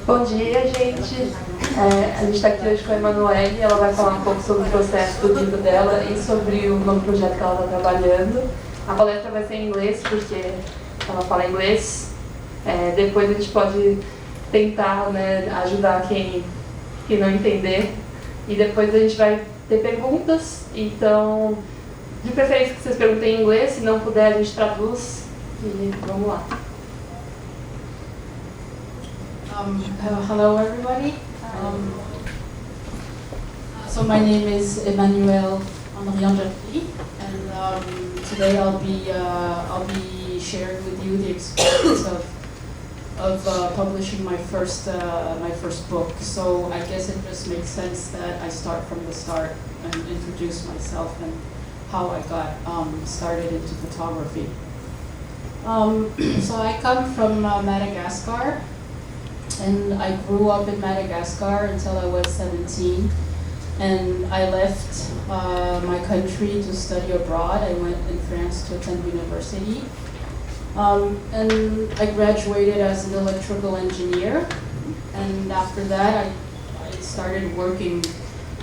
Bom dia, gente. A gente está aqui hoje com a Emmanuelle. Ela vai falar um pouco sobre o processo do livro dela e sobre o novo projeto que ela está trabalhando. A palestra vai ser em inglês, porque ela fala inglês. Depois a gente pode tentar, né, ajudar quem não entender. E depois a gente vai ter perguntas. Então, de preferência que vocês perguntem em inglês. Se não puder, a gente traduz. E vamos lá. Hello everybody. So my name is Emmanuelle Andrianjafy, and today I'll be sharing with you the experience of publishing my first book. So I guess it just makes sense that I start from the start and introduce myself and how I got started into photography. So I come from Madagascar. And I grew up in Madagascar until I was 17. And I left my country to study abroad. I went in France to attend university. And I graduated as an electrical engineer. And after that, I started working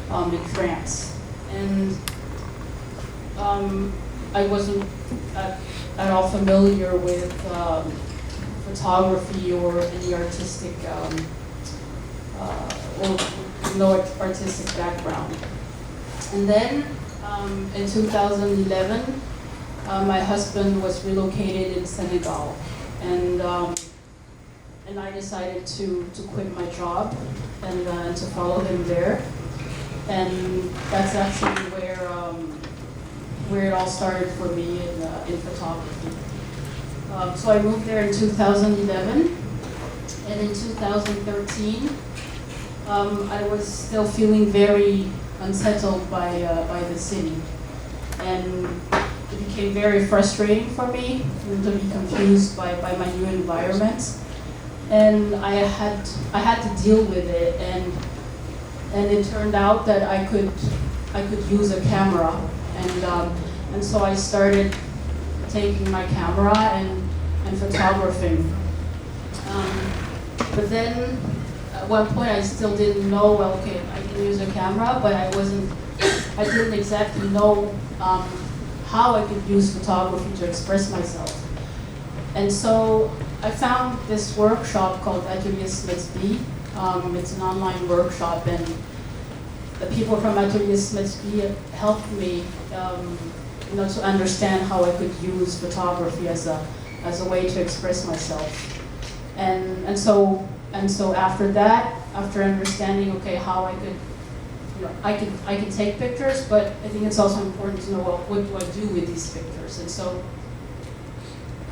in France. And I wasn't at all familiar with photography or any artistic or no artistic background. And then in 2011, my husband was relocated in Senegal, and I decided to quit my job and to follow him there. And that's actually where it all started for me in photography. So I moved there in 2011, and in 2013, I was still feeling very unsettled by the city, and it became very frustrating for me to be confused by my new environment, and I had to deal with it, and it turned out that I could use a camera, and so I started taking my camera and photographing. But then at one point I still didn't know, well, okay, I can use a camera, but I didn't exactly know how I could use photography to express myself. And so I found this workshop called Agradecemos. It's an online workshop, and the people from Agradecemos helped me to understand how I could use photography as a way to express myself. And so after that, after understanding, okay, how I could take pictures, but I think it's also important to know, well, what do I do with these pictures? And so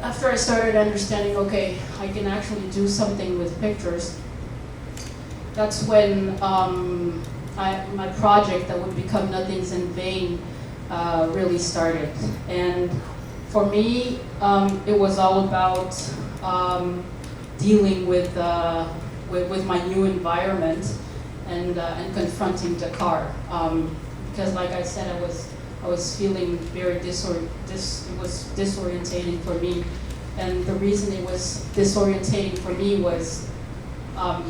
after I started understanding, okay, I can actually do something with pictures, that's when my project that would become Nothing's in Vain really started. And for me, it was all about dealing with my new environment and confronting Dakar. Because, like I said, I was feeling very it was disorientating for me, and the reason it was disorientating for me was I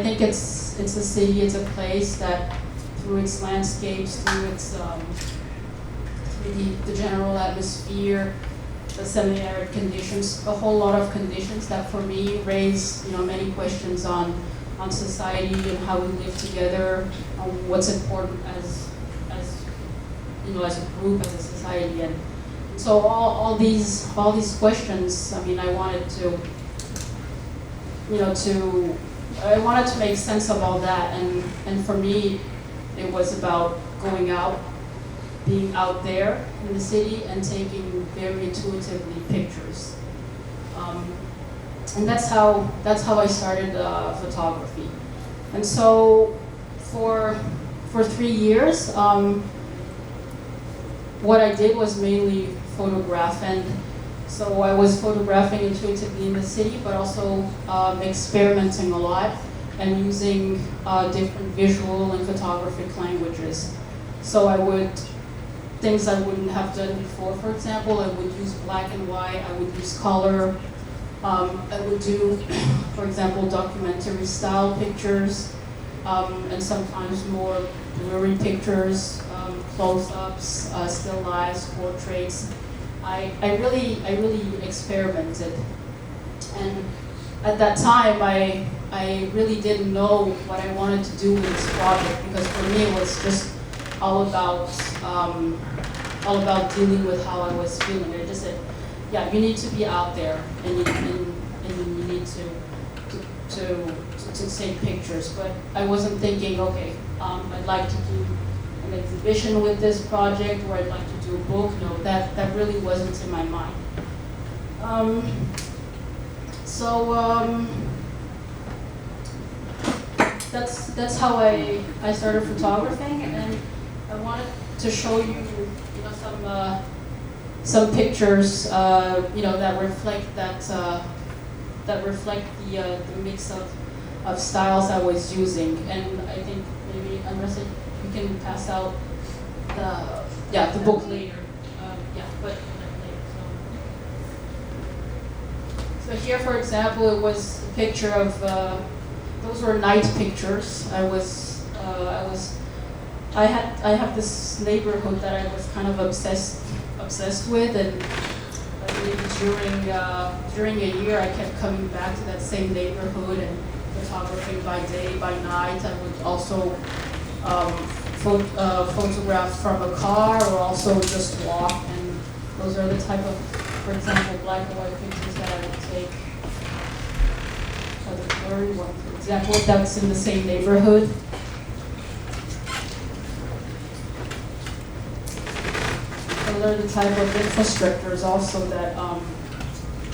think it's a city, it's a place that, through its landscapes, through its the general atmosphere, the semi-arid conditions, a whole lot of conditions that for me raise many questions on society and how we live together, on what's important as a group, as a society, and so all these questions. I mean, I wanted to make sense of all that, and for me, it was about going out, being out there in the city and taking very intuitively pictures. And that's how I started photography. And so for 3 years, what I did was mainly photograph, and so I was photographing intuitively in the city, but also experimenting a lot and using different visual and photographic languages. So things I wouldn't have done before, for example, I would use black and white, I would use color, I would do, for example, documentary style pictures, and sometimes more blurry pictures, close-ups, still lifes, portraits. I really experimented, and at that time I really didn't know what I wanted to do with this project, because for me it was just all about dealing with how I was feeling. I just said, yeah, you need to be out there, and you need to take pictures. But I wasn't thinking, okay, I'd like to do an exhibition with this project, or I'd like to do a book. No, that really wasn't in my mind. That's how I started photographing, and I wanted to show you, some pictures, that reflect the mix of styles I was using. And I think maybe Andres, you can pass out the book later. So here, for example, it was a picture of those were night pictures. I have this neighborhood that I was kind of obsessed with, and during a year I kept coming back to that same neighborhood and photographing by day, by night. I would also photograph from a car, or also just walk, and those are the type of, for example, black and white pictures that I would take. The blurry one, for example, that's in the same neighborhood. Those are the type of infrastructures also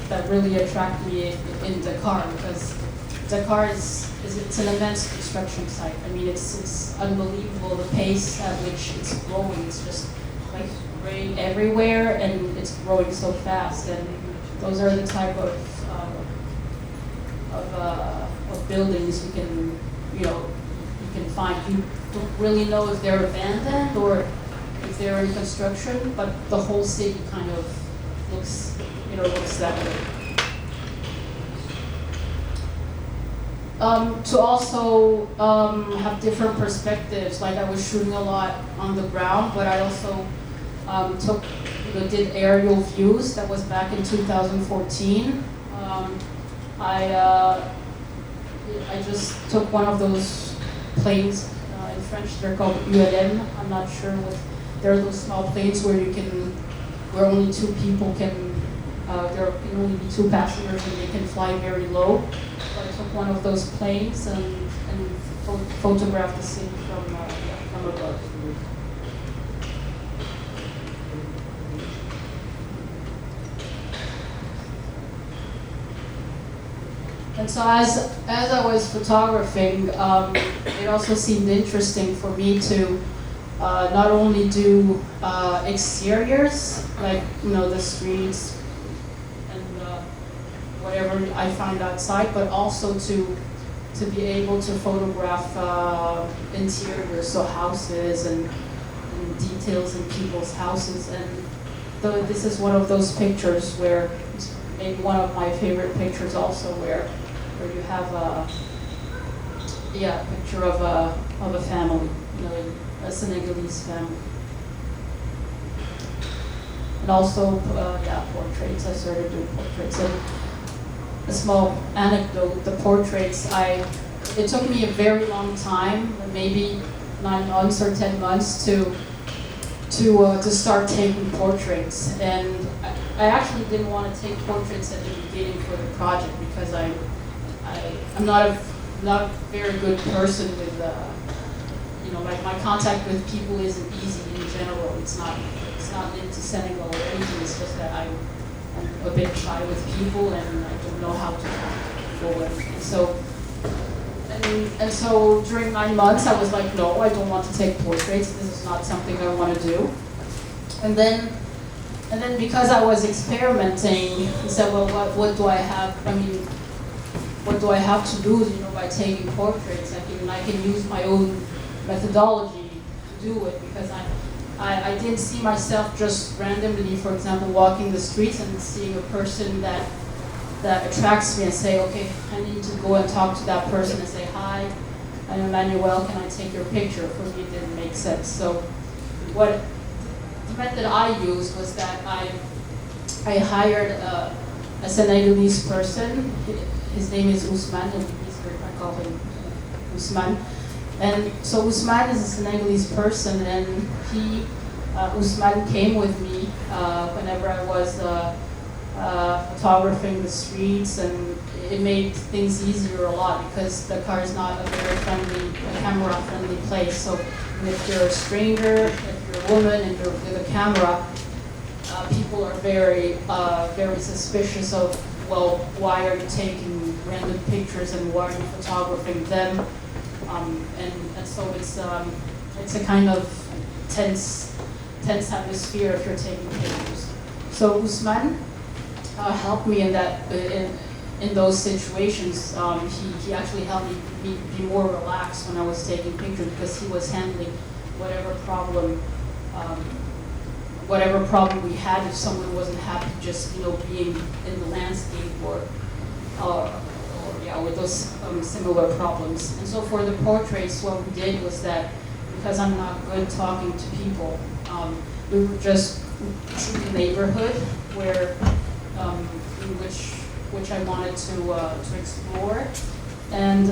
that really attract me in Dakar, because Dakar it's an immense construction site. I mean, it's unbelievable the pace at which it's growing. It's just like rain everywhere, and it's growing so fast. And those are the type of buildings you can find. You don't really know if they're abandoned or if they're in construction, but the whole city kind of looks that way. To also have different perspectives, like I was shooting a lot on the ground, but I also did aerial views. That was back in 2014. I just took one of those planes, in French they're called ULM, I'm not sure what, they're those small planes where only two people can, there can only be two passengers and they can fly very low. So I took one of those planes and photographed the scene from above. And so as I was photographing, it also seemed interesting for me to not only do exteriors, like the streets and whatever I found outside, but also to be able to photograph interiors, so houses and details in people's houses. And this is one of those pictures where, maybe one of my favorite pictures also, where you have a picture of a family, a Senegalese family. And also, portraits. I started doing portraits. And a small anecdote: the portraits, it took me a very long time, maybe 9 months or 10 months to start taking portraits. And I actually didn't want to take portraits at the beginning for the project, because I'm not a very good person with, my contact with people isn't easy in general. It's not linked to Senegal or anything. It's just that I'm a bit shy with people, and I don't know how to talk to people. And so during 9 months, I was like, no, I don't want to take portraits. This is not something I want to do. And then because I was experimenting, I said, well, what do I have? I mean, what do I have to lose, by taking portraits? I can use my own methodology to do it, because I didn't see myself just randomly, for example, walking the streets and seeing a person that that attracts me and say, okay, I need to go and talk to that person and say, hi, I'm Emmanuelle, can I take your picture? For me, it didn't make sense. So the method I used was that I hired a Senegalese person. His name is Ousmane, and I call him Ousmane. And so Ousmane is a Senegalese person, and Ousmane came with me whenever I was photographing the streets, and it made things easier a lot because the car is not a very camera-friendly place. So if you're a stranger, if you're a woman and you're with a camera, people are very suspicious of, well, why are you taking random pictures and why are you photographing them? And so it's a kind of tense atmosphere if you're taking pictures. So Ousmane helped me in those situations. He actually helped me be more relaxed when I was taking pictures because he was handling whatever problem we had if someone wasn't happy just being in the landscape or with those similar problems. And so for the portraits, what we did was that because I'm not good talking to people, we would just choose the neighborhood where which I wanted to explore, and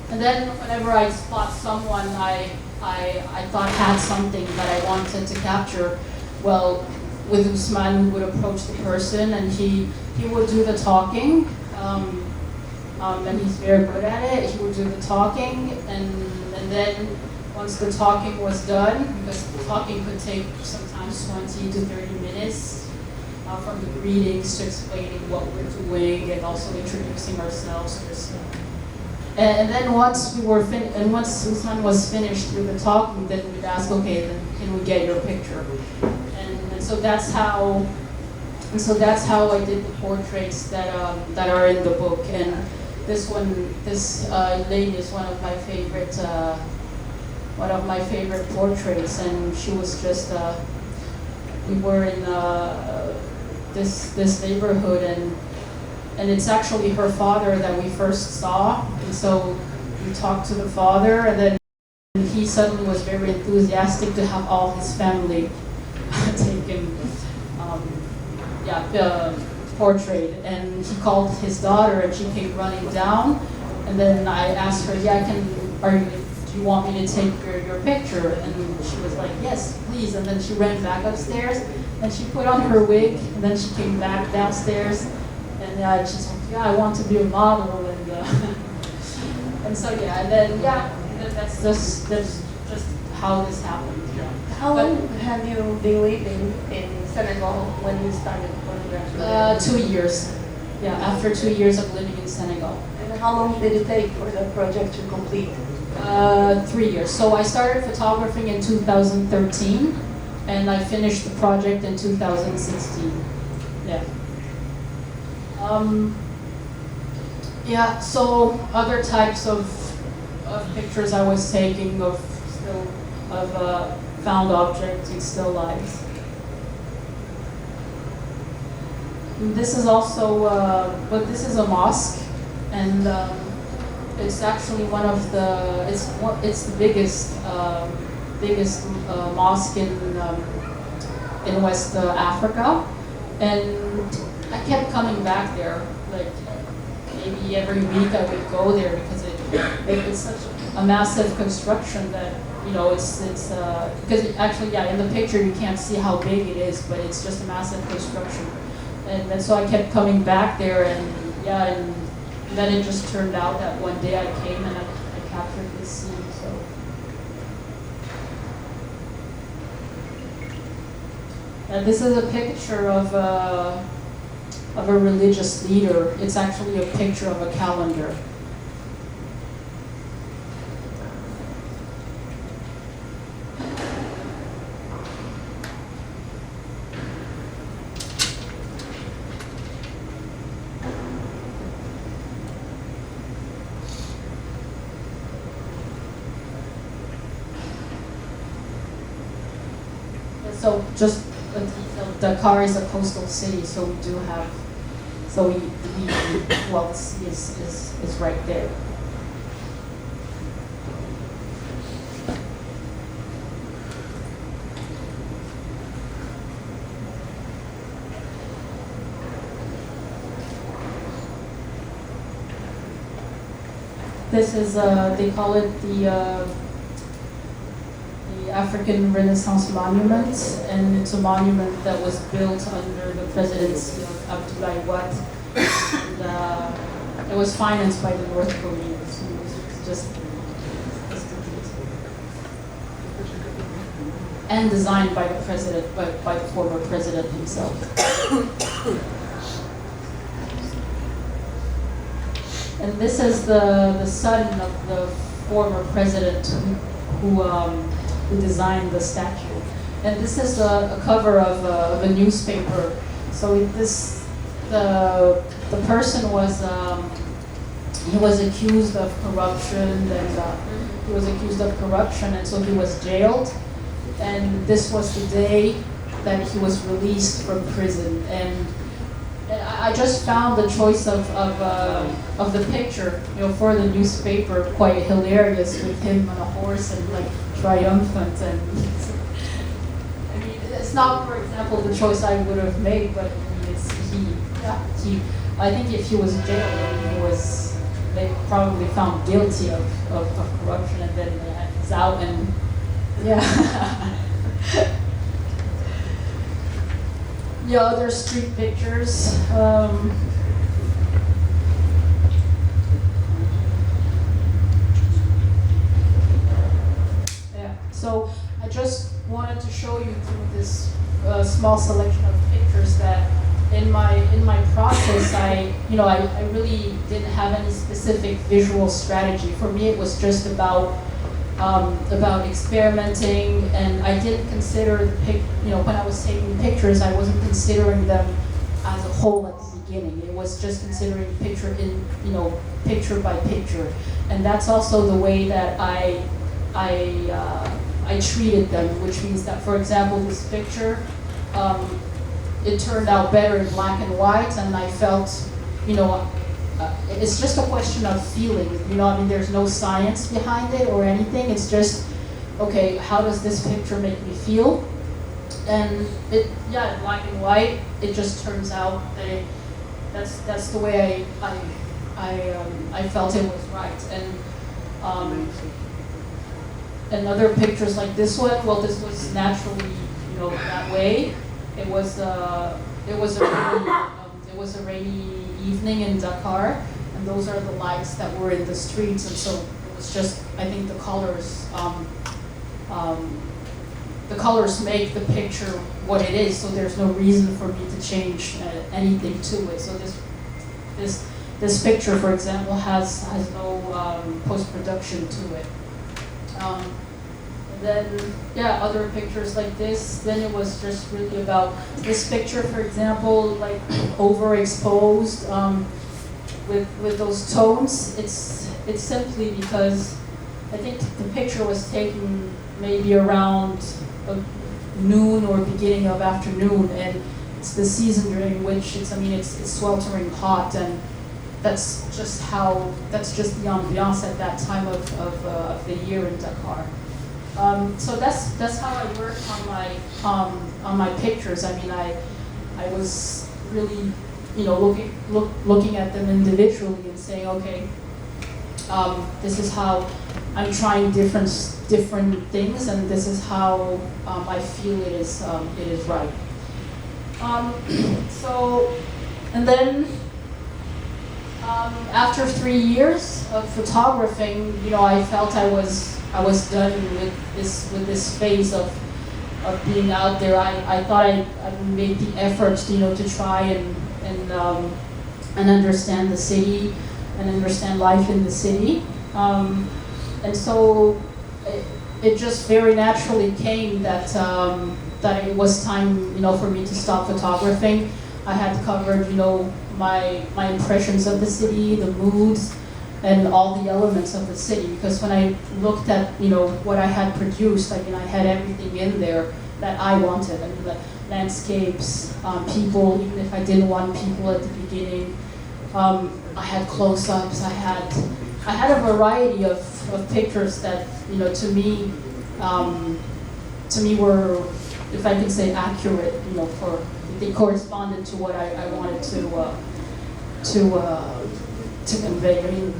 then whenever I spot someone I thought had something that I wanted to capture, well, with Ousmane we would approach the person and he would do the talking, and he's very good at it. He would do the talking, and then once the talking was done, because the talking could take sometimes 20 to 30 minutes, from the greetings to explaining what we're doing and also introducing ourselves. And then once Ousmane was finished with the talking, then we'd ask, okay, then can we get your picture? And so that's how I did the portraits that are in the book. And this lady is one of my favorite portraits, and she was just we were in this neighborhood, and it's actually her father that we first saw, and so we talked to the father, and then he suddenly was very enthusiastic to have all his family taken portrait, and he called his daughter and she came running down, and then I asked her, do you want me to take your picture? And she was like, yes, please. And then she ran back upstairs and she put on her wig, and then she came back downstairs, and she's like, I want to be a model, and so and then that's just how this happened. Yeah. How long have you been living in Senegal when you started photography? 2 years. Yeah, after 2 years of living in Senegal. And how long did it take for the project to complete? 3 years. So I started photographing in 2013, and I finished the project in 2016. Yeah. So other types of pictures I was taking of found objects and still lifes. This is also, but this is a mosque, and it's actually one of the, it's the biggest mosque in West Africa, and I kept coming back there, like maybe every week I would go there because it's such a massive construction that it's because actually in the picture you can't see how big it is, but it's just a massive construction, and so I kept coming back there, and then it just turned out that one day I came and I captured this scene. So this is a picture of a religious leader. It's actually a picture of a calendar. So just the car is a coastal city, so we do have So well, the sea is right there. This is, they call it the African Renaissance Monument, and it's a monument that was built under the presidency of Abdoulaye Wade. And, it was financed by the North Koreans. So it's just and designed by the president, by the former president himself. And this is the son of the former president who designed the statue. And this is a cover of a newspaper. So the person was he was accused of corruption, and so he was jailed. And this was the day that he was released from prison. And I just found the choice of the picture, for the newspaper quite hilarious, with him on a horse and like triumphant. And I mean, it's not, for example, the choice I would have made, but I mean, I think if he was jailed, they probably found guilty of corruption, and then he's out and yeah, other street pictures. So I just wanted to show you through this small selection of pictures that in my process, I really didn't have any specific visual strategy. For me, it was just about experimenting, and I didn't consider when I was taking pictures, I wasn't considering them as a whole at the beginning. It was just considering picture by picture, and that's also the way that I treated them, which means that, for example, this picture, it turned out better in black and white, and I felt, it's just a question of feeling, I mean, there's no science behind it or anything. It's just, okay, how does this picture make me feel? And in black and white, it just turns out that that's the way I felt it was right. And other pictures like this one, well, this was naturally, that way. It was a rainy evening in Dakar, and those are the lights that were in the streets, and so it was just, I think the colors make the picture what it is, so there's no reason for me to change anything to it. So this picture, for example, has no post-production to it. Then, other pictures like this, then it was just really about this picture, for example, like overexposed with those tones. It's simply because I think the picture was taken maybe around noon or beginning of afternoon, and it's the season during which it's sweltering hot, and that's just the ambiance at that time of the year in Dakar. So that's how I worked on my pictures. I mean, I was really, looking at them individually and saying, okay, this is how I'm trying different things, and this is how I feel it is right. And then after 3 years of photographing, I felt I was done with this phase of being out there. I thought I made the effort, to try and understand the city and understand life in the city. And so it just very naturally came that it was time, for me to stop photographing. I had covered, my impressions of the city, the moods, and all the elements of the city. Because when I looked at, what I had produced, I had everything in there. that I wanted. I mean, like landscapes, people, even if I didn't want people at the beginning. I had close-ups. I had a variety of pictures that, you know, to me were, if I can say, accurate. You know, they corresponded to what I wanted to convey. I mean,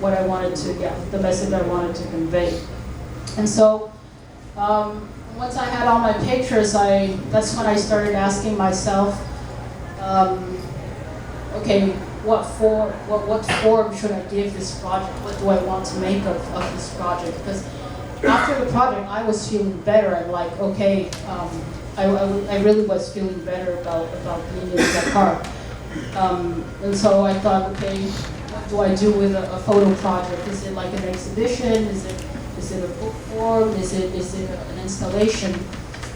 what I wanted to, the message I wanted to convey. And so, once I had all my pictures, that's when I started asking myself, okay, what form should I give this project? What do I want to make of this project? Because after the project, I was feeling better. I'm like, okay, I really was feeling better about being in Dakar. And so I thought, okay, what do I do with a photo project? Is it like an exhibition? Is it a book form? Is it an installation?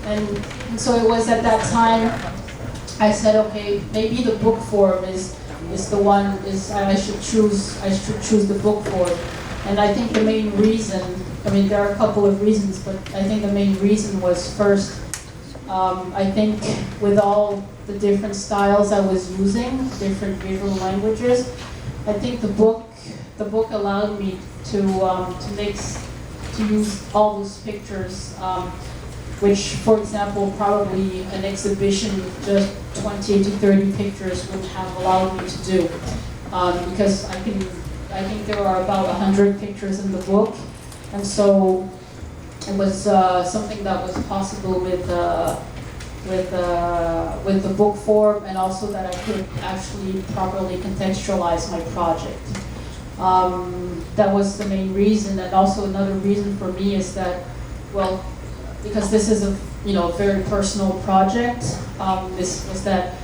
And so it was at that time I said, okay, maybe the book form is the one. I should choose the book form. And I think the main reason, I mean, there are a couple of reasons, but I think the main reason was first, I think with all the different styles I was using, different visual languages, I think the book allowed me to use all those pictures, which, for example, probably an exhibition with just 20 to 30 pictures would have allowed me to do, because I think there are about 100 pictures in the book, and so it was something that was possible with the book form, and also that I could actually properly contextualize my project. That was the main reason, and also another reason for me is that, well, because this is a very personal project. This was that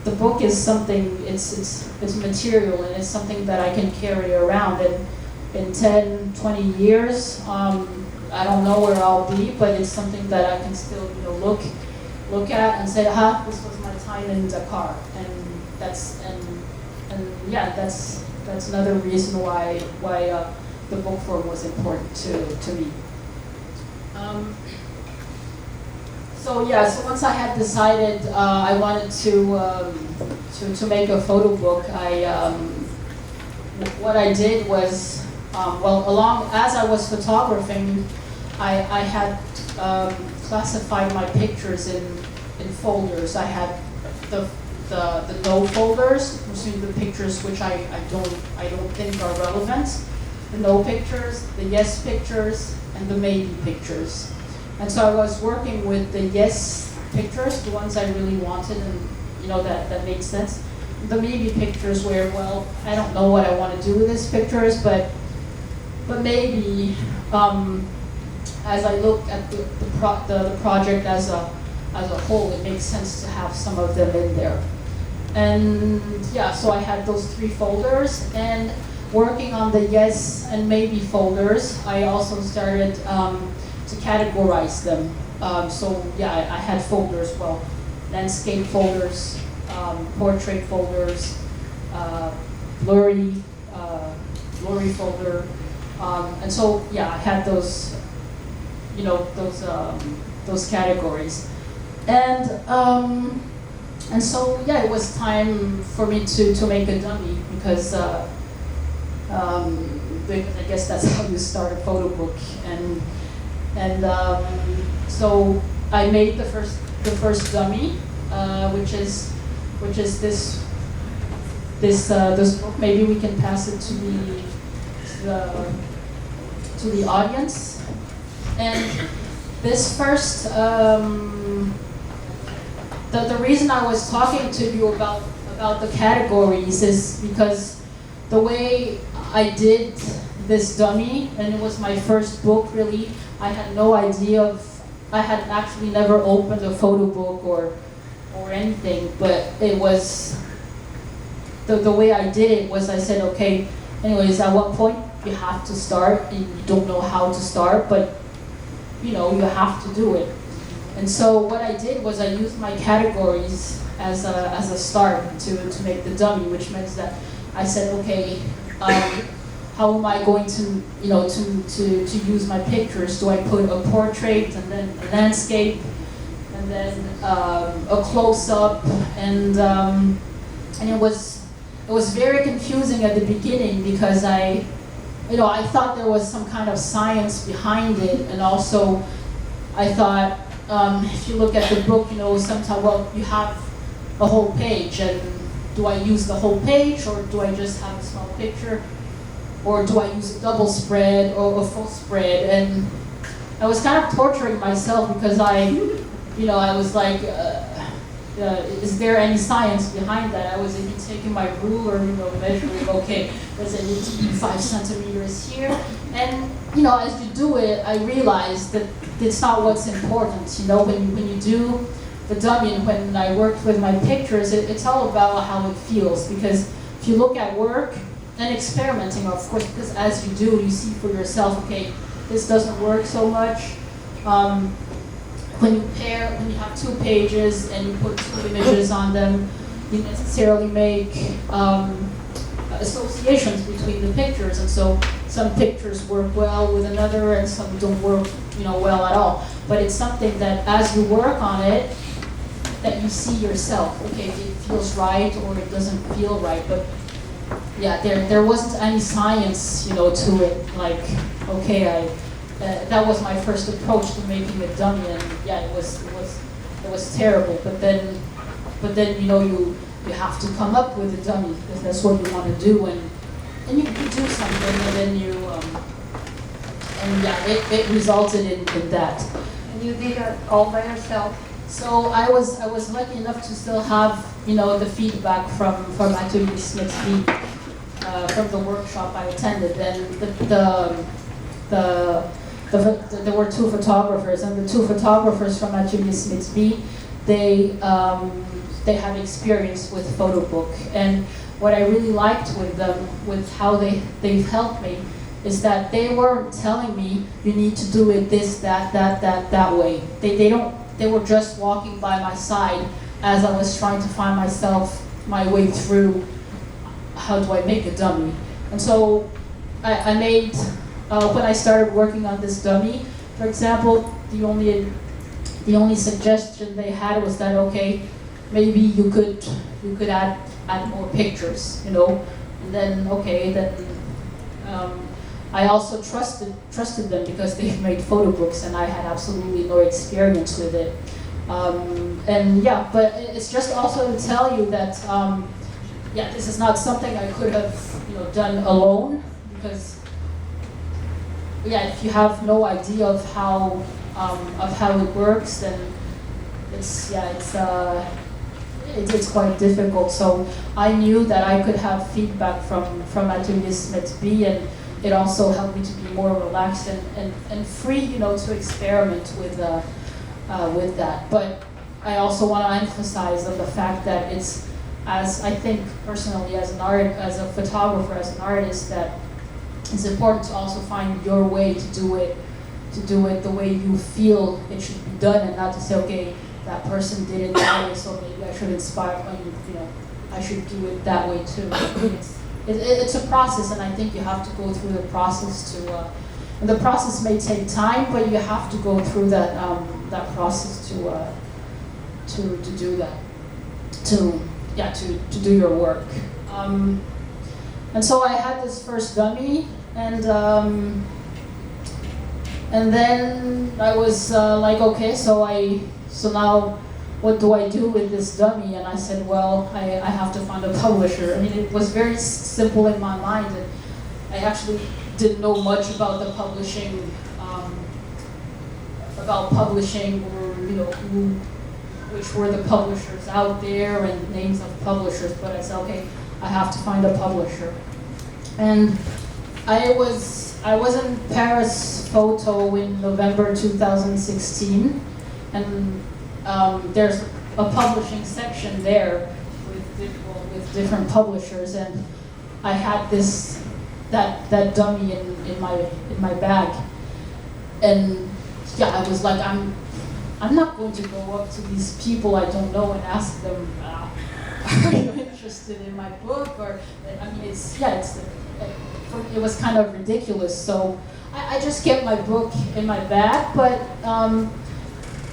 the book is something, it's material, and it's something that I can carry around. And in 10, 20 years, I don't know where I'll be, but it's something that I can still look at and say, this was my time in Dakar, and that's another reason why the book form was important to me. So once I had decided I wanted to make a photo book, what I did was, as I was photographing, I had classified my pictures in folders. I had the no folders, which means the pictures which I don't think are relevant, the no pictures, the yes pictures, and the maybe pictures. And so I was working with the yes pictures, the ones I really wanted, and that made sense. The maybe pictures where, well, I don't know what I want to do with these pictures, but maybe as I look at the project as a whole, it makes sense to have some of them in there. And so I had those 3 folders, and working on the yes and maybe folders, I also started to categorize them. I had folders, landscape folders, portrait folders, blurry folder, and so I had those, those categories, and so it was time for me to make a dummy, because I guess that's how you start a photo book, and so I made the first dummy, which is this book. Maybe we can pass it to the audience. And this first, the reason I was talking to you about the categories is because the way I did this dummy, and it was my first book really, I had no idea I had actually never opened a photo book or anything, but it was, the way I did it was I said, okay, anyways, at what point you have to start, and you don't know how to start, but you have to do it. And so what I did was I used my categories as a start to make the dummy, which meant that I said, okay, how am I going to, to use my pictures? Do I put a portrait and then a landscape and then a close-up? And it was very confusing at the beginning because I thought there was some kind of science behind it, and also I thought if you look at the book, sometimes, well, you have a whole page, and do I use the whole page, or do I just have a small picture? Or do I use a double spread or a full spread? And I was kind of torturing myself because I was like, is there any science behind that? I was even taking my ruler, measuring, okay, does it need to be 5 centimeters here? And, as you do it, I realized that it's not what's important. When you do the dummy, and when I worked with my pictures, it's all about how it feels. Because if you look at work, and experimenting, of course, because as you do, you see for yourself, okay, this doesn't work so much. When you have 2 pages and you put 2 images on them, you necessarily make associations between the pictures, and so some pictures work well with another, and some don't work, well at all. But it's something that, as you work on it, that you see yourself. Okay, it feels right or it doesn't feel right, but. Yeah, there wasn't any science, to it. Like, okay, that was my first approach to making a dummy, and yeah, it was terrible. But then you have to come up with a dummy because that's what you want to do, and you do something, and then it resulted in that. And you did it all by yourself. So I was lucky enough to still have the feedback from Atelier Smith's from the workshop I attended, and there were 2 photographers, and the 2 photographers from Atelier Smith's they have experience with photo book, and what I really liked with them, with how they've helped me, is that they weren't telling me you need to do it this, that way. They were just walking by my side as I was trying to find my way through. How do I make a dummy? And so I made, when I started working on this dummy, for example, the only suggestion they had was that, okay, maybe you could add more pictures, and then I also trusted them because they made photo books and I had absolutely no experience with it. But it's just also to tell you that this is not something I could have done alone, because if you have no idea of how it works, then it's quite difficult. So I knew that I could have feedback from Atelier Smith's and it also helped me to be more relaxed and free, to experiment with that. But I also want to emphasize on the fact that it's, as I think personally, as a photographer, as an artist, that it's important to also find your way to do it the way you feel it should be done, and not to say, okay, that person did it that way, so maybe I should inspire, I should do it that way too. It's a process, and I think you have to go through the process and the process may take time, but you have to go through that process to do that, to do your work. And so I had this first dummy, and then I was like, okay, so now what do I do with this dummy? And I said, well, I have to find a publisher. I mean, it was very simple in my mind, and I actually didn't know much about the publishing, or which were the publishers out there and names of publishers. But I said, okay, I have to find a publisher. And I was in Paris Photo in November 2016, and there's a publishing section there with different publishers, and I had that dummy in my bag, and I was like, I'm not going to go up to these people I don't know and ask them, are you interested interested in my book, or I mean, it was kind of ridiculous. So I just kept my book in my bag, but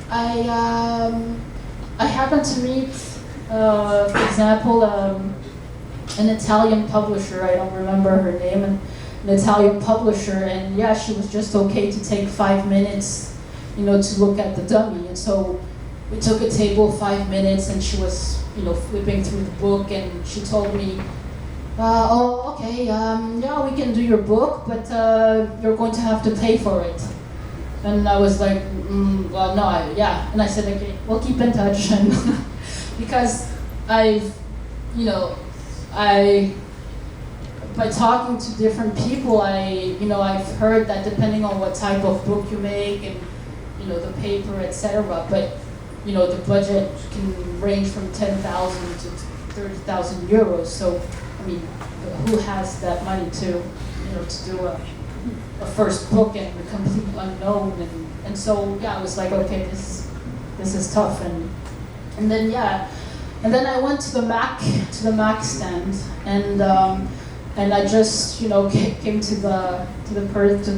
I happened to meet, for example, an Italian publisher. I don't remember her name, an Italian publisher, and yeah, she was just okay to take 5 minutes, you know, to look at the dummy. And so we took a table 5 minutes, and she was, you know, flipping through the book, and she told me, oh, okay, yeah, we can do your book, but you're going to have to pay for it. And I was like, well, no, yeah. And I said, okay, we'll keep in touch. And because I've, you know, by talking to different people, I've heard that depending on what type of book you make and, you know, the paper, etc. But, you know, the budget can range from 10,000 to 30,000 euros. So, I mean, who has that money to, you know, to do a first book and a complete unknown? And so, yeah, I was like, okay, this is tough. And then, yeah. And then I went to the Mac stand, and I just, you know, came to the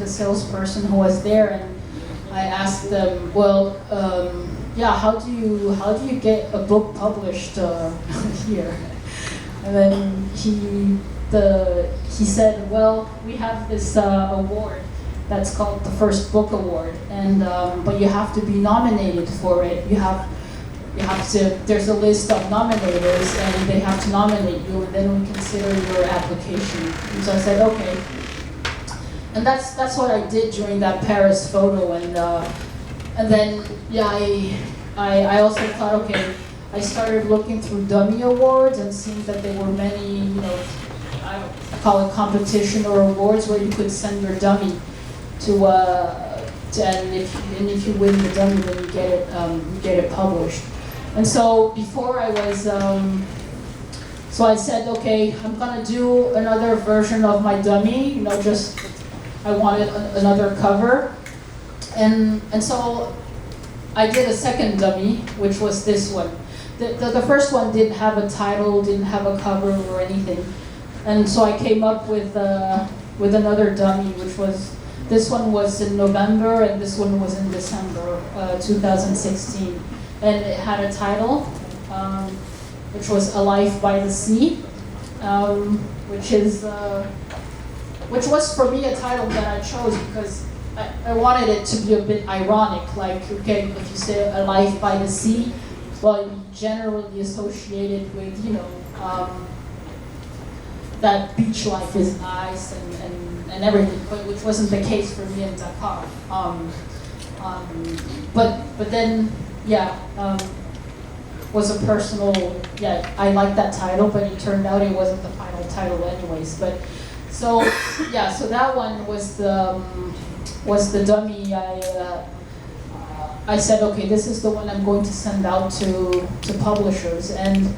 salesperson who was there, and I asked them, well, yeah, how do you get a book published here? And then he said, well, we have this award that's called the First Book Award, and but you have to be nominated for it. You have to, there's a list of nominators, and they have to nominate you, and then we consider your application. And so I said, okay. And that's what I did during that Paris photo, and then, yeah, I also thought, okay, I started looking through dummy awards and seeing that there were many, you know, I call it competition or awards where you could send your dummy to and if you win the dummy, then you get it published. And so before I was, so I said, okay, I'm gonna do another version of my dummy, you know, just, I wanted another cover. And so I did a second dummy, which was this one. The first one didn't have a title, didn't have a cover or anything. And so I came up with another dummy, which was, this one was in November and this one was in December 2016. And it had a title, which was A Life by the Sea, which was for me a title that I chose because I wanted it to be a bit ironic. Like, okay, if you say A Life by the Sea, well, you generally associate it with, you know, that beach life is nice and everything, but which wasn't the case for me in Dakar. But then, yeah, was a personal, yeah, I liked that title, but it turned out it wasn't the final title anyways. But so, yeah, so that one was the dummy. I said, okay, this is the one I'm going to send out to publishers, and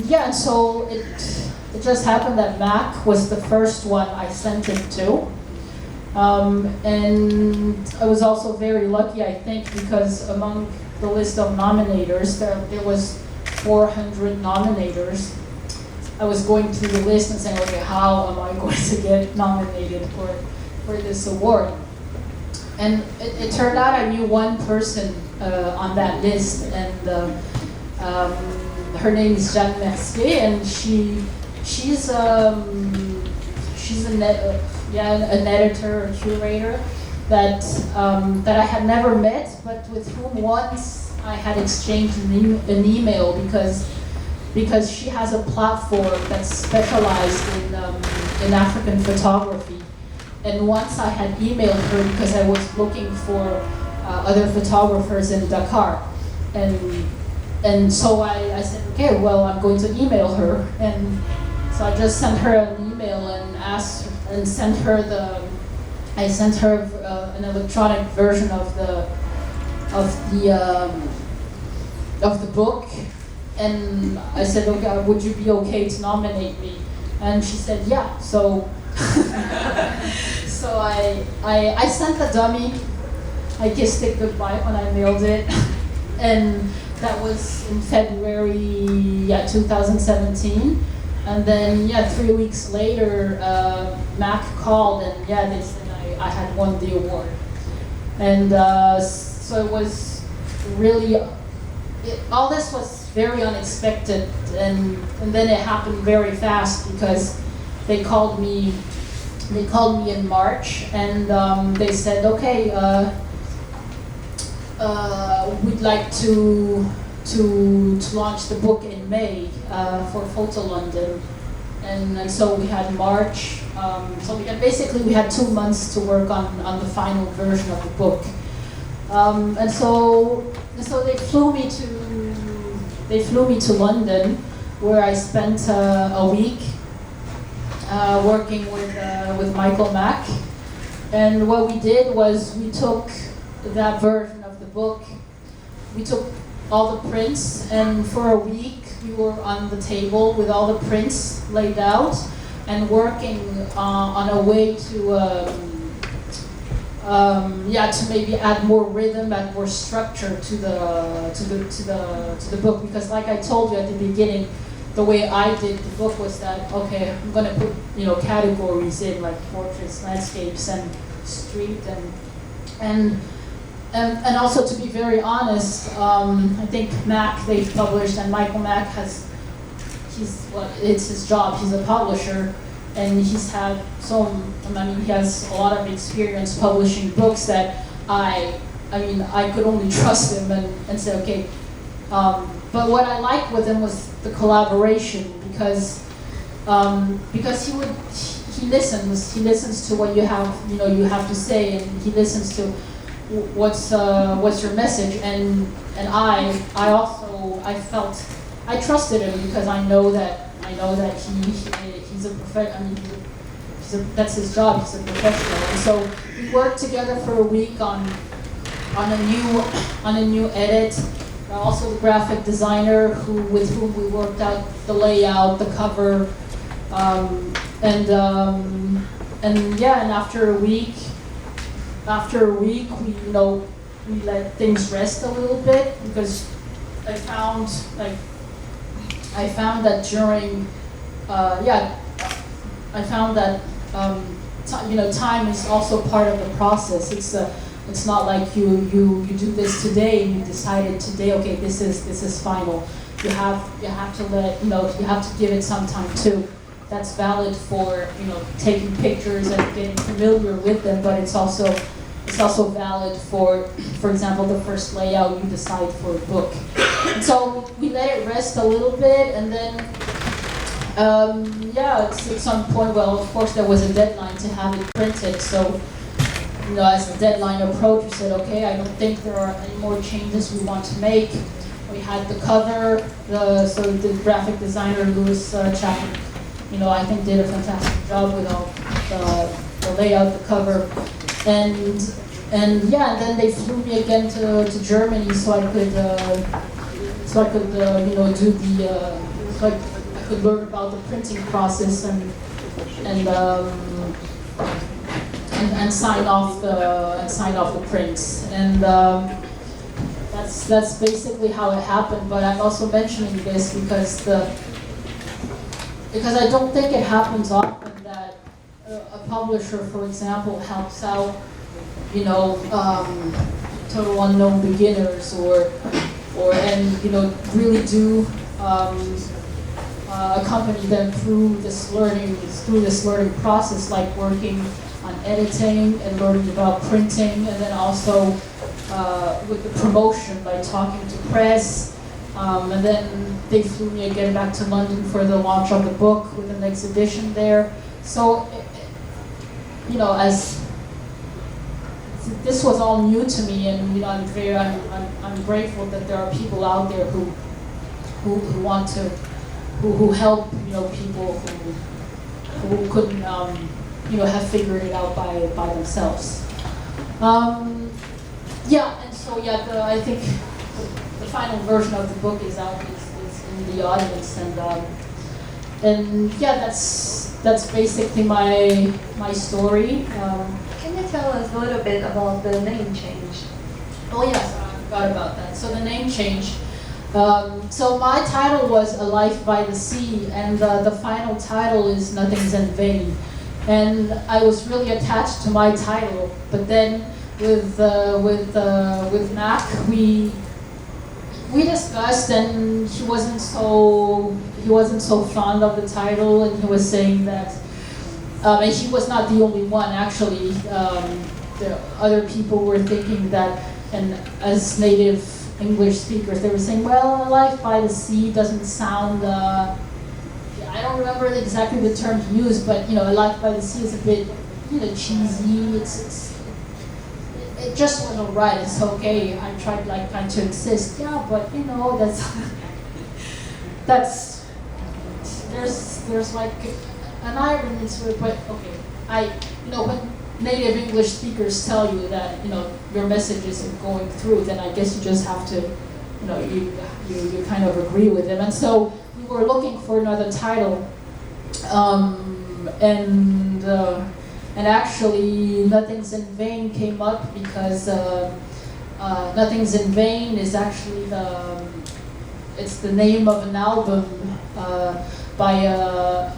yeah, so it just happened that Mac was the first one I sent it to. And I was also very lucky, I think, because among the list of nominators, there was 400 nominators. I was going through the list and saying, okay, how am I going to get nominated for this award? And it turned out I knew one person on that list, and her name is Jeanne Mercier, and she's an editor or curator that I had never met, but with whom once I had exchanged an email because she has a platform that's specialized in African photography. And once I had emailed her because I was looking for other photographers in Dakar, and so I said, okay, well, I'm going to email her, and so I just sent her an email and asked and sent her an electronic version of the book, and I said, okay, would you be okay to nominate me? And she said, yeah. So so I sent the dummy. I kissed it goodbye when I mailed it, and that was in February 2017. And then 3 weeks later, Mac called and they said I had won the award. And so it was really, all this was very unexpected, and then it happened very fast because they called me in March, and they said, okay, we'd like to launch the book in May for Photo London. And so we had March, so we had 2 months to work on the final version of the book. And so they flew me to London, where I spent a week working with Michael Mack. And what we did was we took that version of the book, we took all the prints, and for a week we were on the table with all the prints laid out and working on a way to maybe add more rhythm, add more structure to the book. Because like I told you at the beginning, the way I did the book was that, okay, I'm going to put categories in, like portraits, landscapes, and street, and also, to be very honest, I think Mac, they've published, and Michael Mack it's his job, he's a publisher, and he has a lot of experience publishing books that I could only trust him and say, okay. But what I liked with him was the collaboration, because he listens to what you have to say, and he listens to what's your message, and I trusted him because I know that he's a that's his job, he's a professional. And so we worked together for a week on a new edit. Also the graphic designer with whom we worked out the layout, the cover, and after a week we let things rest a little bit, because I found that during time is also part of the process. It's not like you do this today and you decided today, okay, this is final. You have to you have to give it some time too. That's valid for taking pictures and getting familiar with them, but it's also valid for example, the first layout you decide for a book. And so we let it rest a little bit, and then at some point, well, of course there was a deadline to have it printed, so as the deadline approached, we said, okay, I don't think there are any more changes we want to make. We had the cover, so the graphic designer, Louis Chapman, I think did a fantastic job with all the layout, the cover. And then they flew me again to Germany so I could learn about the printing process and sign off the prints. And that's basically how it happened. But I'm also mentioning this because I don't think it happens often that a publisher, for example, helps out total unknown beginners or really do accompany them through this learning process, like working on editing and learning about printing, and then also with the promotion by talking to press, and then they flew me again back to London for the launch of the book with an exhibition there. So as this was all new to me, and I'm grateful that there are people out there who want to who help people who couldn't have figured it out by themselves. And so I think the final version of the book is out, is in the audience, and that's basically my story. Can you tell us a little bit about the name change? Oh yes, I forgot about that. So the name change, So my title was A Life by the Sea, and the final title is Nothing's in Vain. And I was really attached to my title, but then with Mac, we discussed, and he wasn't so fond of the title, and he was saying that, and he was not the only one actually. The other people were thinking that, and as native English speakers, they were saying, well, A Life by the Sea doesn't sound, I don't remember exactly the term he used, but A Life by the Sea is a bit, cheesy. It just wasn't right. It's okay. I tried kind to insist. Yeah, but that's there's like an irony to it. But okay, when native English speakers tell you that your message isn't going through, then I guess you just have to you kind of agree with them. And so we were looking for another title, and actually Nothing's in Vain came up because Nothing's in Vain is actually it's the name of an album by a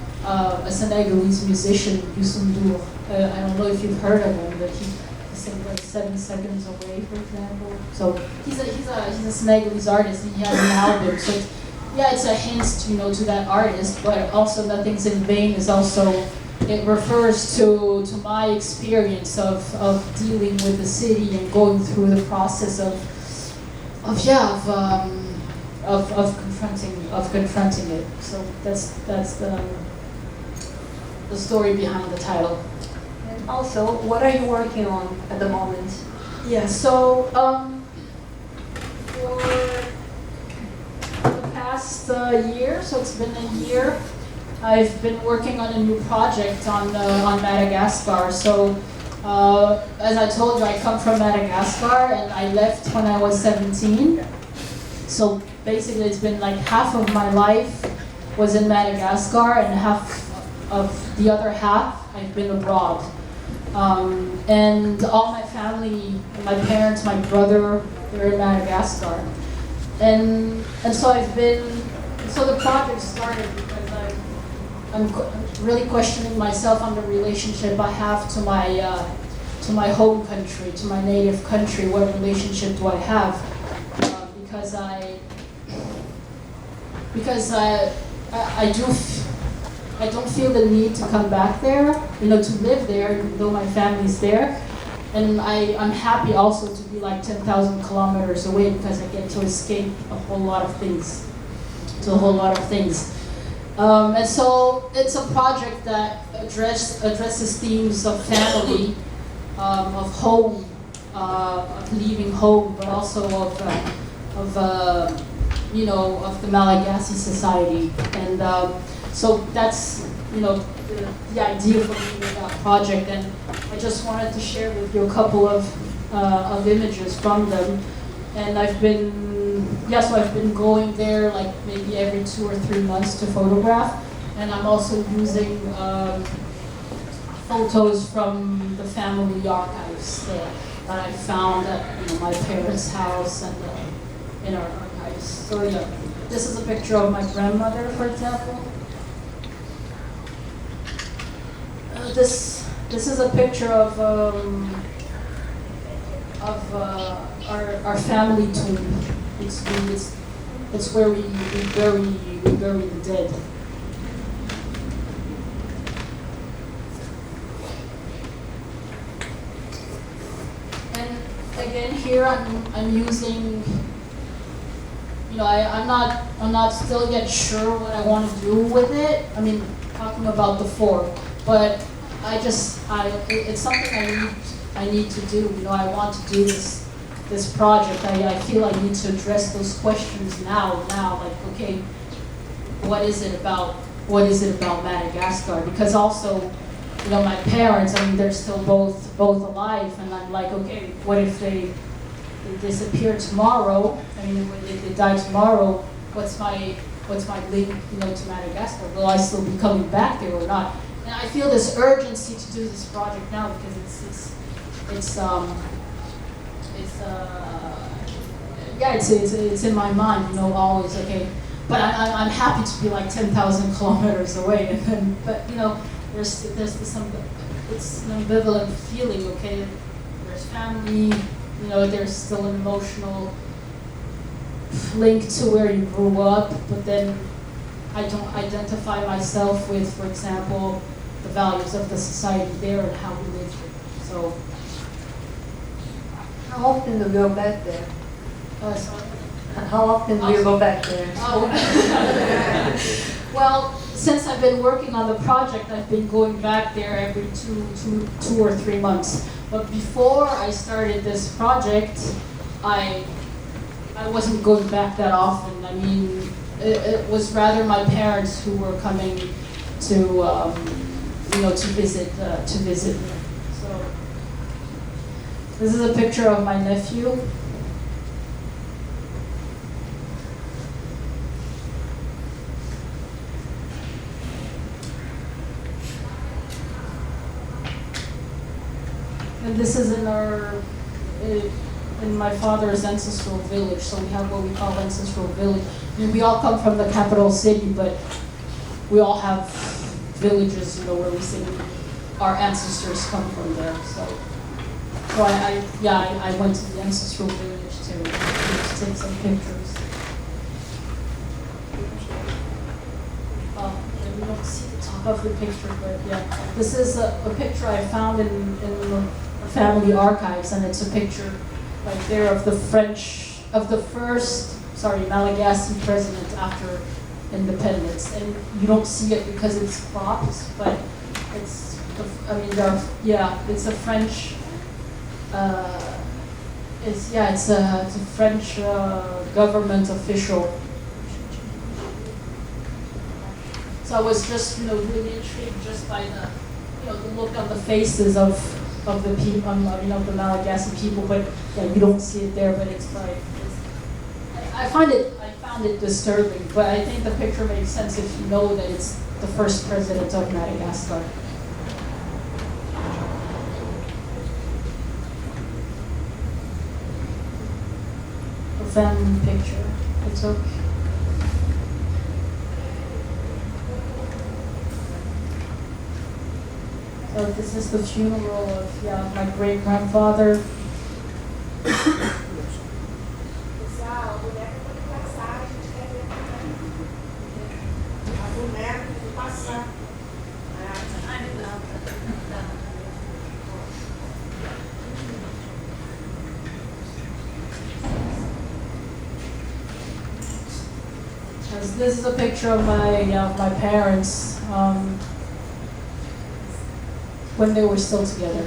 Senegalese musician, Youssou. I don't know if you've heard of him, but he sings like 7 Seconds Away, for example. So he's a Senegalese artist, and he has an album. So it's a hint to that artist, but also Nothing's in Vain is also, it refers to my experience of dealing with the city and going through the process of confronting it. So that's the story behind the title. And also, what are you working on at the moment? Yeah. So for the past year, so it's been a year, I've been working on a new project on Madagascar. So, as I told you, I come from Madagascar, and I left when I was 17. So basically, it's been like half of my life was in Madagascar, and half of the other half I've been abroad. And all my family, my parents, my brother, they're in Madagascar. And so the project started because I'm really questioning myself on the relationship I have to my home country, to my native country. What relationship do I have? Because I don't feel the need to come back there, to live there, even though my family's there. And I'm happy also to be like 10,000 kilometers away because I get to escape a whole lot of things. And so it's a project that addresses themes of family, of home, of leaving home, but also of the Malagasy society. And so that's the idea for me with that project. And I just wanted to share with you a couple of images from them. And I've been going there like maybe every 2 or 3 months to photograph. And I'm also using photos from the family archives that I found at my parents' house and in our archives. So this is a picture of my grandmother, for example. This is a picture of our family tomb. It's where we bury the dead. And again, here I'm using. I'm not still yet sure what I want to do with it. I mean, talking about the form, but it's something I need to do. I want to do this project. I feel I need to address those questions now. Like, okay, what is it about Madagascar? Because also, my parents, they're still both alive, and I'm like, okay, what if they disappear tomorrow? If they die tomorrow, what's my link, to Madagascar? Will I still be coming back there or not? And I feel this urgency to do this project now because yeah, it's in my mind, you know, always, okay. But I'm happy to be like 10,000 kilometers away, and then, but you know, there's it's an ambivalent feeling, okay. There's family, you know, there's still an emotional link to where you grew up, but then I don't identify myself with, for example, the values of the society there and how we live here. So. How often do you go back there? Sorry. How often do you go back there? Oh. Well, since I've been working on the project, I've been going back there every two or 3 months. But before I started this project, I wasn't going back that often. I mean, it was rather my parents who were coming to, you know, to visit me. So this is a picture of my nephew. And this is in my father's ancestral village. So we have what we call ancestral village. I mean, we all come from the capital city, but we all have villages, you know, where we say our ancestors come from there. So I went to the ancestral village to take some pictures. We don't see the top of the picture, but yeah, this is a picture I found in the family archives, and it's a picture right there of the first Malagasy president after independence. And you don't see it because it's cropped, but it's it's a French. It's a French government official. So I was just, you know, really intrigued just by the, you know, the look on the faces of the people, you know, the Malagasy people. But yeah, you don't see it there. But I found it disturbing. But I think the picture makes sense if you know that it's the first president of Madagascar. A family picture. It's okay. So this is the funeral of my great-grandfather. This is a picture of my parents. When they were still together.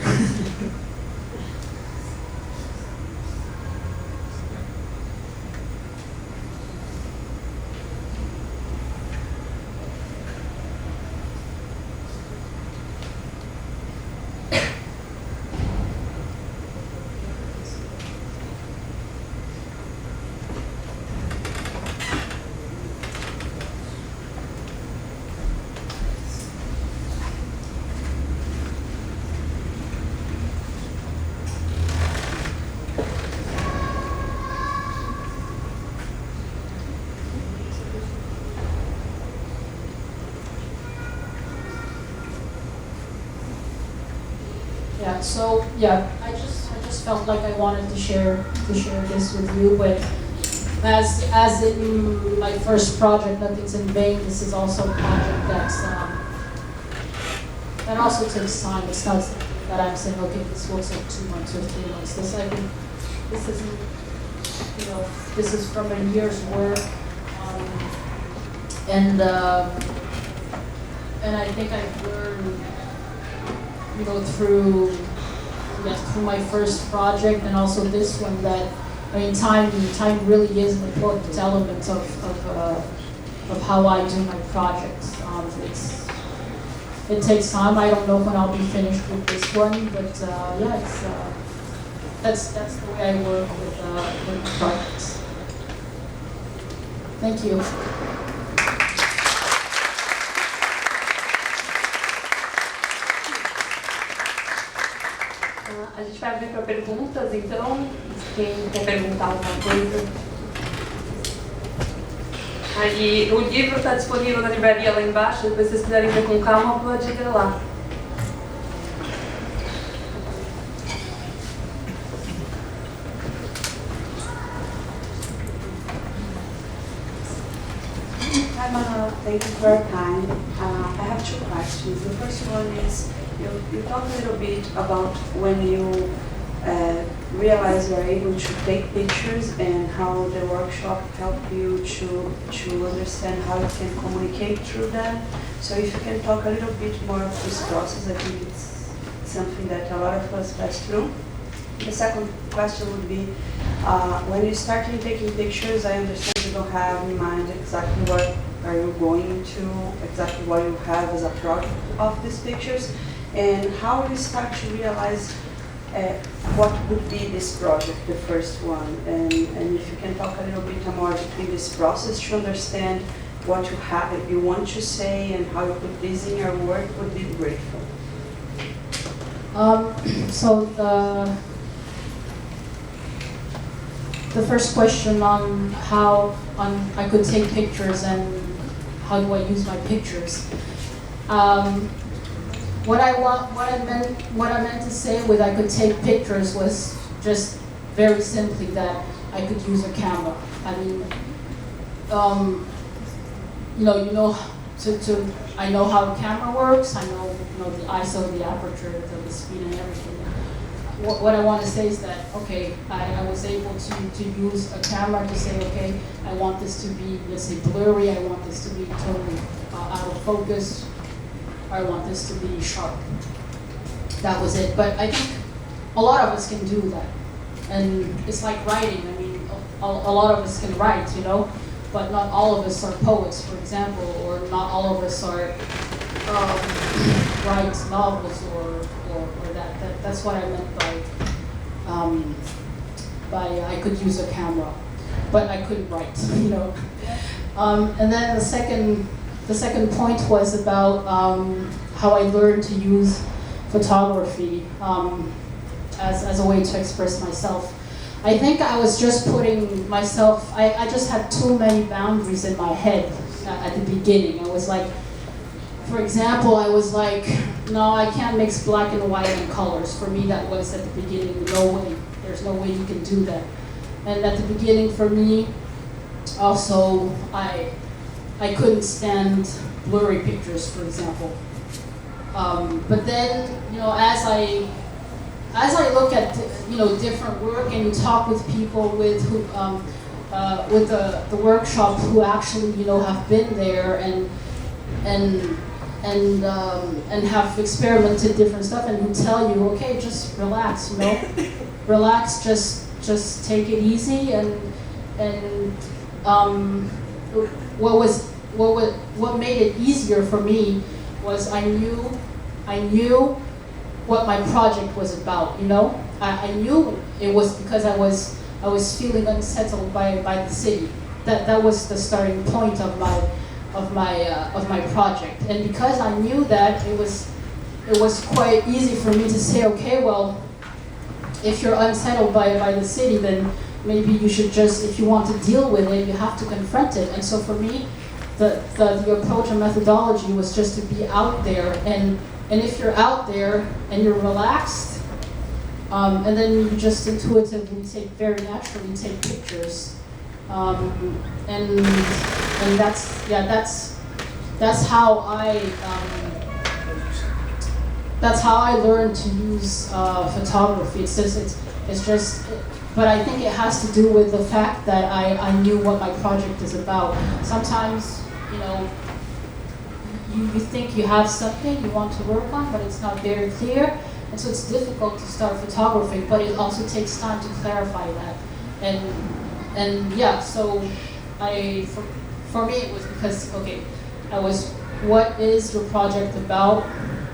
I just felt like I wanted to share this with you, but as in my first project, Nothing's in Vain, this is also a project that also takes time. It's not that I'm saying, okay, this will take 2 months or 3 months. This isn't, you know, this is from a year's work, and I think I've learned, you know, through my first project and also this one, that I mean, time really is an important element of how I do my projects. It takes time. I don't know when I'll be finished with this one, but that's the way I work with projects. Thank you. A gente vai abrir para perguntas, então, quem quer perguntar alguma coisa. Aí, o livro está disponível na livraria lá embaixo, depois se vocês quiserem ver com calma, pode ir lá. Hi, Emmanuelle. Thank you for your time. I have two questions. The first one is, you talk a little bit about when you realize you are able to take pictures and how the workshop helped you to understand how you can communicate through them. So if you can talk a little bit more of this process, I think it's something that a lot of us pass through. The second question would be, when you started taking pictures, I understand you don't have in mind exactly what are you going to, exactly what you have as a project of these pictures, and how you start to realize what would be this project, the first one, and if you can talk a little bit more between this process to understand what you have, you want to say, and how you put this in your work, would be grateful. So the first question on how I could take pictures and how do I use my pictures. What I meant to say with I could take pictures was just very simply that I could use a camera. I mean, I know how a camera works. I know, the ISO, the aperture, the speed, and everything. What I want to say is that, okay, I was able to use a camera to say, okay, I want this to be, let's say, blurry. I want this to be totally out of focus. I want this to be sharp. That was it. But I think a lot of us can do that. And it's like writing. I mean, a lot of us can write, but not all of us are poets, for example, or not all of us are write novels or that. That's what I meant by I could use a camera, but I couldn't write, And then the second point was about how I learned to use photography as a way to express myself. I think I was just putting myself, I just had too many boundaries in my head at the beginning. I was like, for example, I was like, no, I can't mix black and white and colors. For me, that was at the beginning, no way. There's no way you can do that. And at the beginning, for me, also, I couldn't stand blurry pictures, for example. But then, as I look at different work and you talk with people with the workshop who actually have been there and have experimented different stuff and who tell you, okay, just relax, relax, just take it easy and what made it easier for me was I knew what my project was about. I knew it was because I was feeling unsettled by the city. That was the starting point of my project, and because I knew that, it was quite easy for me to say, okay, well, if you're unsettled by the city, then maybe you should just, if you want to deal with it, you have to confront it. And so for me, the approach and methodology was just to be out there, and if you're out there and you're relaxed, and then you just intuitively very naturally take pictures, and that's how I learned to use photography. But I think it has to do with the fact that I knew what my project is about. Sometimes, you think you have something you want to work on, but it's not very clear, and so it's difficult to start photographing, but it also takes time to clarify that. And yeah, so for me it was because, okay, what is your project about?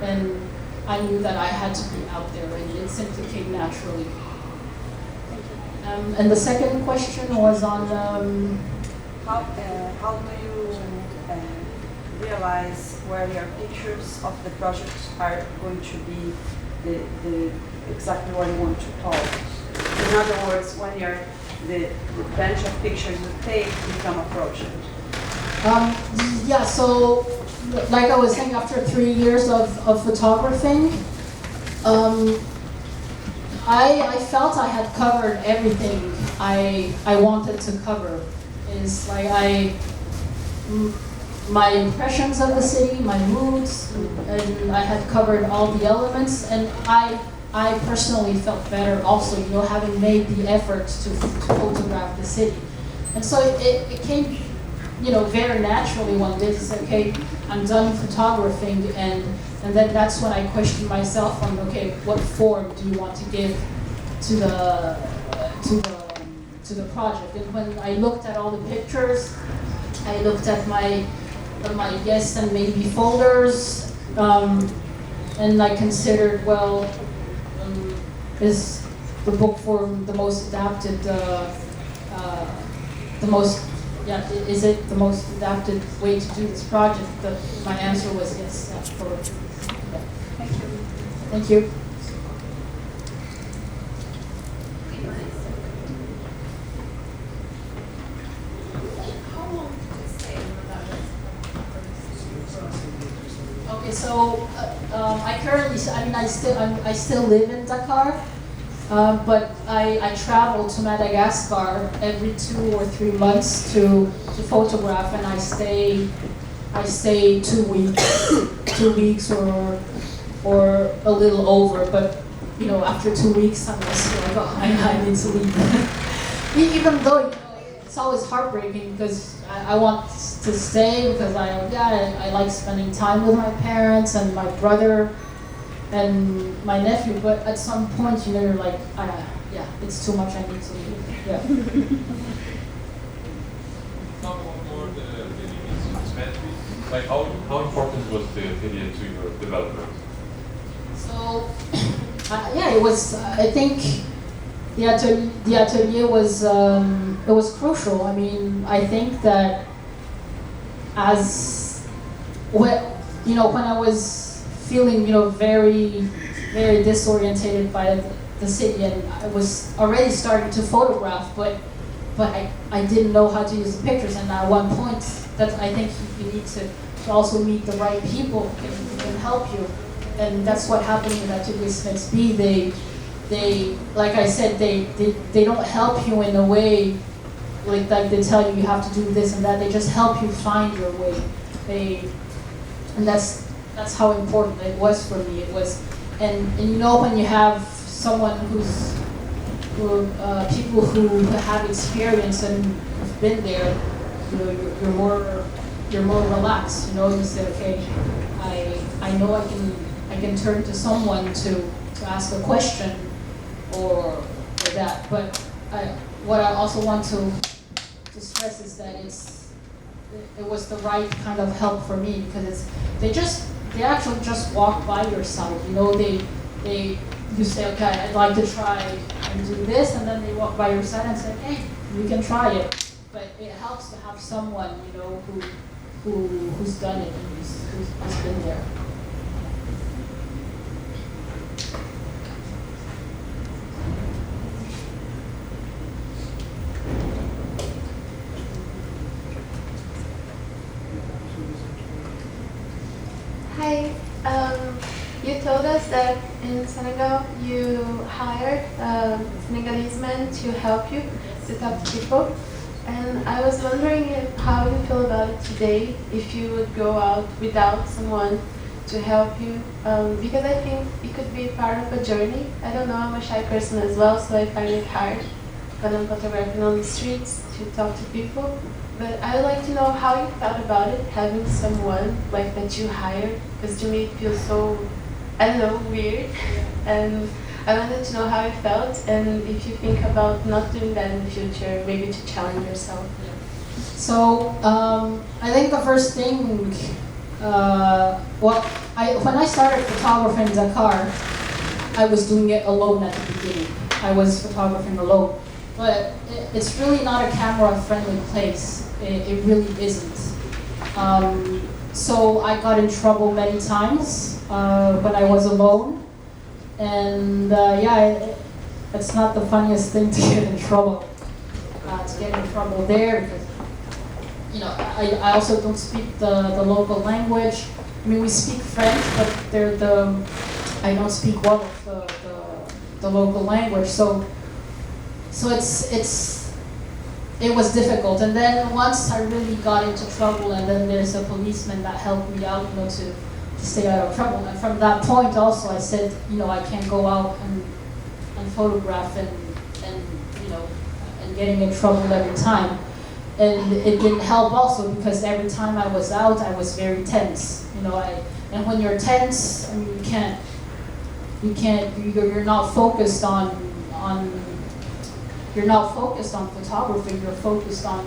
And I knew that I had to be out there, and it simply came naturally. And the second question was on how do you realize where your pictures of the project are going to be the exactly what you want to talk. In other words, when the bunch of pictures you take become a project. Yeah, so like I was saying, after 3 years of photographing, I felt I had covered everything I wanted to cover. It's like my impressions of the city, my moods, and I had covered all the elements, and I personally felt better also, you know, having made the effort to photograph the city. And so it came, you know, very naturally one day to say, okay, I'm done photographing, and then that's when I questioned myself on, okay, what form do you want to give to the project? And when I looked at all the pictures, I looked at my yes and maybe folders, and I considered, well, is the book form the most adapted, is it the most adapted way to do this project? My answer was yes. Thank you. Thank you. Okay, so I currently, I still live in Dakar, but I travel to Madagascar every 2 or 3 months to photograph, and I stay 2 weeks or a little over. But you know, after 2 weeks, I'm just like, oh, I need to leave. Even though, you know, it's always heartbreaking because I want to stay because I like spending time with my parents and my brother and my nephew, but at some point, you know, you're like, it's too much, I need to leave. Yeah. Talk more the documentary. Like, how important was the video to your development? So, it was. I think the atelier was it was crucial. I mean, I think that when I was feeling, you know, very, very disorientated by the city, and I was already starting to photograph, but I didn't know how to use the pictures. And at one point, that I think you need to also meet the right people who can help you, and that's what happened with Atelier Smith's B. They like I said, they don't help you in a way like they tell you have to do this and that. They just help you find your way. And that's how important it was for me. It was, and you know, when you have someone people who have experience and have been there, you know, you're more relaxed. You know, you say, okay, I know I can turn to someone to ask a question or that. But what I also want to stress is that it was the right kind of help for me, because they actually just walk by your side. You know, you say, okay, I'd like to try and do this, and then they walk by your side and say, hey, you can try it. But it helps to have someone, you know, who's done it and who's been there. Hi, you told us that in Senegal you hired Senegalese men to help you to talk to people, and I was wondering how you feel about it today, if you would go out without someone to help you, because I think it could be part of a journey. I don't know, I'm a shy person as well, so I find it hard when I'm photographing on the streets to talk to people. But I would like to know how you felt about it, having someone like that you hired, because to me it feels so, I don't know, weird. And I wanted to know how you felt, and if you think about not doing that in the future, maybe to challenge yourself. So I think the first thing, when I started photography in Dakar, I was doing it alone at the beginning. I was photographing alone. But it's really not a camera-friendly place. It really isn't. So I got in trouble many times when I was alone. And yeah, it's not the funniest thing to get in trouble. There because, you know, I also don't speak the local language. I mean, we speak French, but I don't speak well the local language. So it was difficult. And then once I really got into trouble, and then there's a policeman that helped me out, you know, to stay out of trouble. And from that point also, I said, you know, I can't go out and photograph and you know, and getting in trouble every time. And it didn't help also because every time I was out, I was very tense. You know, and when you're tense, I mean, you're not focused on you're not focused on photography. You're focused on,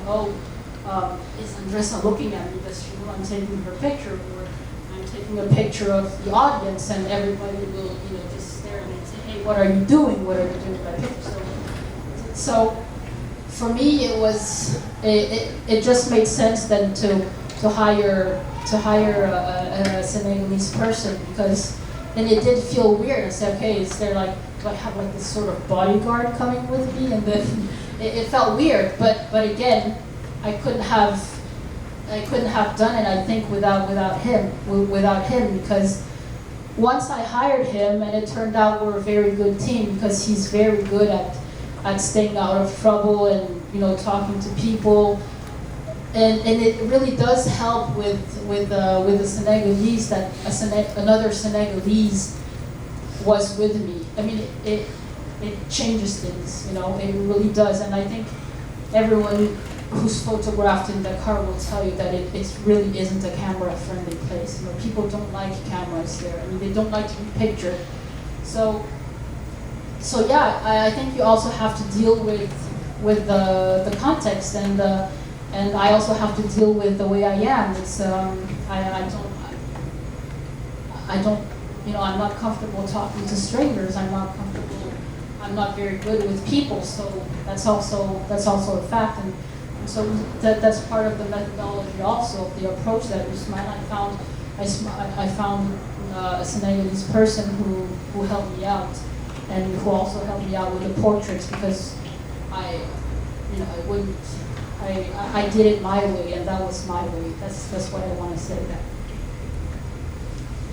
is Andressa looking at me? Does she know I'm taking her picture? Or I'm taking a picture of the audience, and everybody will, you know, just stare at me and say, hey, what are you doing? What are you doing with that picture? So for me, it just made sense then to hire a Senegalese person, because then it did feel weird. I said, okay, is there like, do I have like this sort of bodyguard coming with me? And then it felt weird, but again, I couldn't have done it, I think, without him, because once I hired him, and it turned out we're a very good team, because he's very good at staying out of trouble and, you know, talking to people, and it really does help with the Senegalese that another Senegalese was with me. I mean, it changes things, you know, it really does. And I think everyone who's photographed in Dakar will tell you that it really isn't a camera-friendly place. You know, people don't like cameras there. I mean, they don't like to be pictured. So yeah, I think you also have to deal with the context, and I also have to deal with the way I am. It's I don't, you know, I'm not comfortable talking to strangers. I'm not very good with people. So that's also a fact, and so that's part of the methodology also of the approach that Usman. I found a Senegalese person who helped me out, and who also helped me out with the portraits, because I did it my way, and that was my way. That's what I want to say.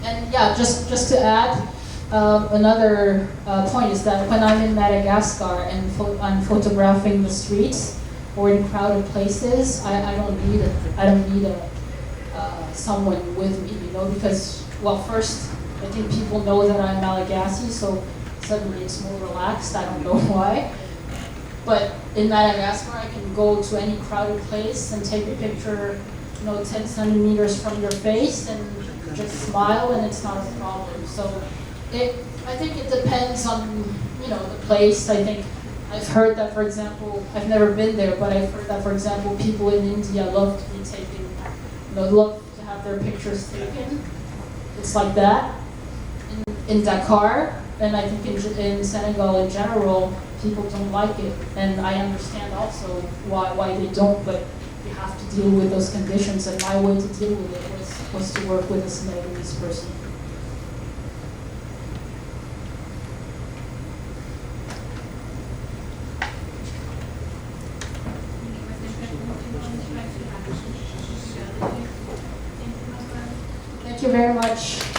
And yeah, just to add, another point is that when I'm in Madagascar and I'm photographing the streets or in crowded places, I don't need someone with me, you know, because, well, first, I think people know that I'm Malagasy, so suddenly it's more relaxed. I don't know why. But in Madagascar, I can go to any crowded place and take a picture, you know, 10 centimeters from your face and just smile, and it's not a problem. So I think it depends on, you know, the place. I think I've heard that, for example, I've never been there, but I've heard that, for example, people in India love to be taken, you know, love to have their pictures taken. It's like that. In Dakar, and I think in Senegal in general, people don't like it, and I understand also why they don't, but you have to deal with those conditions, and my way to deal with it was to work with a Senegalese person. Thank you very much.